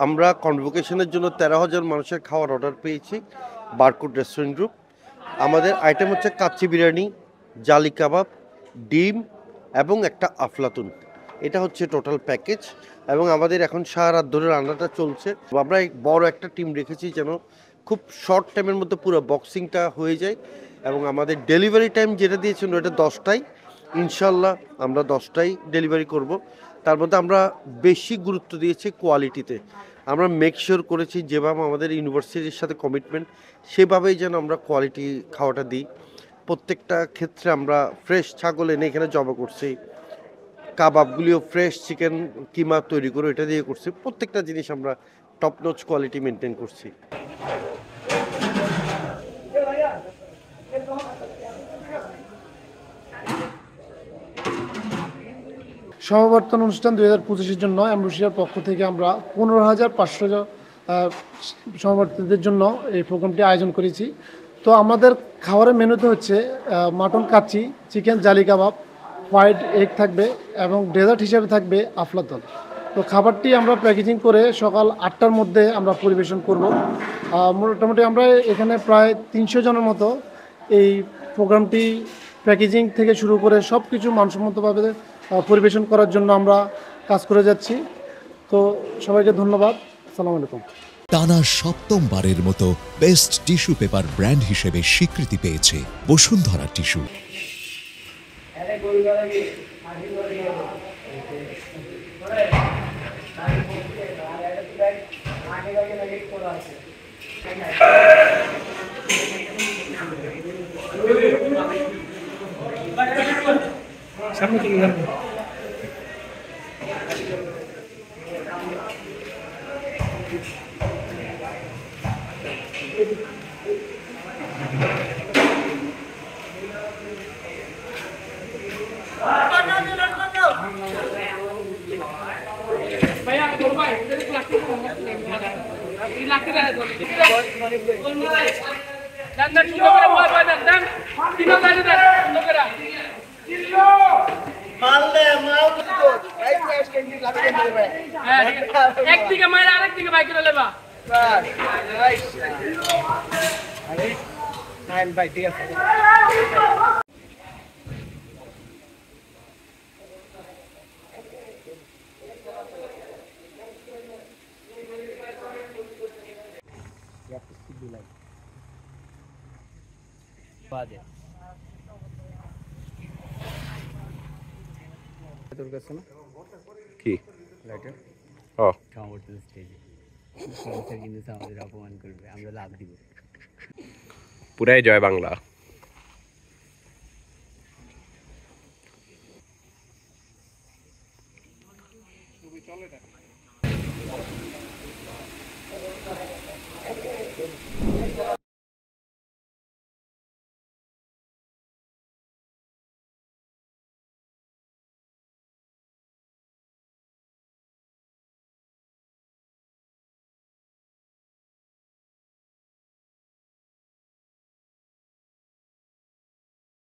আমরা কনভোকেশনের জন্য 13,000 মানুষের খাওয়ার অর্ডার পেয়েছি বারকোড রেস্টুরেন্ট গ্রুপ। আমাদের আইটেম হচ্ছে কাচ্চি বিরিয়ানি, জালি কাবাব, ডিম এবং একটা আফলাতুন। এটা হচ্ছে টোটাল প্যাকেজ এবং আমাদের এখন সারা রাত ধরে রান্নাটা চলছে। আমরা বড় একটা টিম রেখেছি যেন খুব শর্ট টাইমের মধ্যে পুরো বক্সিংটা হয়ে যায় এবং আমাদের ডেলিভারি টাইম যেটা দিয়েছেন ওটা 10টায়। ইনশাল্লাহ আমরা 10টায় ডেলিভারি করব। তার মধ্যে আমরা বেশি গুরুত্ব দিয়েছি কোয়ালিটিতে। আমরা মেক শিওর করেছি যেভাবে আমাদের ইউনিভার্সিটির সাথে কমিটমেন্ট সেভাবেই যেন আমরা কোয়ালিটি খাওয়াটা দিই। প্রত্যেকটা ক্ষেত্রে আমরা ফ্রেশ ছাগল এনে এখানে জবা করছি, কাবাবগুলিও ফ্রেশ চিকেন কিমা তৈরি করে এটা দিয়ে করছি। প্রত্যেকটা জিনিস আমরা টপ নচ কোয়ালিটি মেনটেন করছি। সমাবর্তন অনুষ্ঠান 2025-এর জন্য অ্যাম্বুসিয়ার পক্ষ থেকে আমরা 15,500 সমাবর্তনদের জন্য এই প্রোগ্রামটি আয়োজন করেছি। তো আমাদের খাবারের মেনুতে হচ্ছে মাটন কাচ্চি, চিকেন জালি কাবাব, হোয়াইট এগ থাকবে এবং ডেজার্ট হিসেবে থাকবে আফলাতুন। তো খাবারটি আমরা প্যাকেজিং করে সকাল 8টার মধ্যে আমরা পরিবেশন করব। মোটামুটি আমরা এখানে প্রায় 300 জনের মতো এই প্রোগ্রামটি প্যাকেজিং থেকে শুরু করে সব কিছু মানসম্মতভাবে পরিবেশন করার জন্য আমরা কাজ করে যাচ্ছি। তো সবাইকে ধন্যবাদ। আসসালামু আলাইকুম। টানা সপ্তমবারের মতো বেস্ট টিস্যু পেপার ব্র্যান্ড হিসেবে স্বীকৃতি পেয়েছে বসুন্ধরা টিস্যু। সামনে থেকে যাবে। একদিকে মায়ের আরেকদিকে বাইক করে লেবা ভাই ঠিক আছে। তোর কাছে না কি লাইটার ও সমাবর্তন স্টেজে কিন্তু আমাদের অপমান করবে, আমরা লাভ দিব। পুরাই জয় বাংলা। চলে